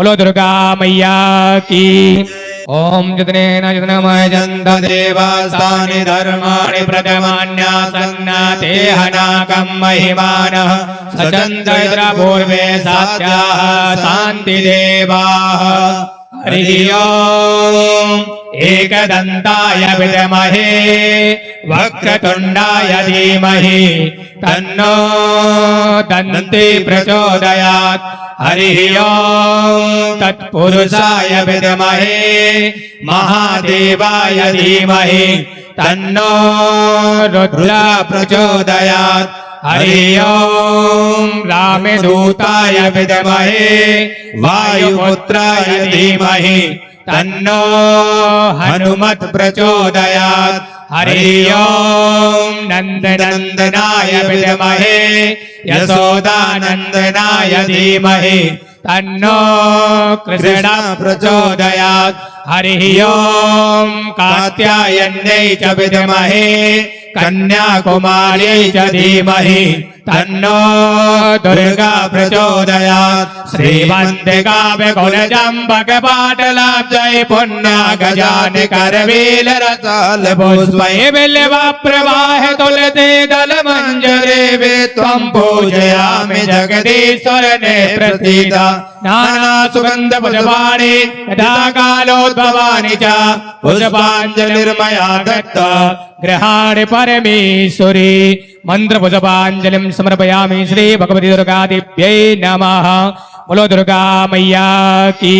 बोलो दुर्गा मैया की। ओम जितनेन जितनमय जन्त देवास्तानि धर्माणि प्रथमान्यासन्नाते हनाकं महिमानः सचन्द्र पूर्वे सात्याः शान्तिदेवाः। हरिः ओम् एकदन्ताय विद्महे वक्रतुण्डाय धीमहि तन्नो दन्ती प्रचोदयात्। हरिः ओम् तत्पुरुषाय विद्महे महादेवाय धीमहि तन्नो रुद्र प्रचोदयात्। हरिः ओम् रामदूताय विद्महे वायुपुत्राय धीमहि तन्नो हनुमत् प्रचोदयात्। हरिः ओम् नन्दनन्दनाय विद्महे यशोदानन्दनाय धीमहि तन्नो कृष्ण प्रचोदयात्। हरिः ओम् कात्यायन्यै च विद्महे कन्याकुमार्यै च धीमहि तन्नो दुर्गा प्रचोदयात्। श्रीवन्दिकाव्यकुलजम्बकपाटलाब्जै पुण्या गजानि करवीलरसाल पुष्पै बिल्वप्रवाह तुलसी दलमञ्जरे वे त्वं पूजयामि जगदीश्वरने प्रसीद। नाना सुगन्ध पुष्पाणि यथा कालोद्भवानि च पुष्पाञ्जलिर्मया दत्ता गृहाणि परमेश्वरी। मंत्र पुष्पांजलिं समर्पयामि श्री भगवती दुर्गा दिव्यै नमः। बोलो दुर्गा मैया की।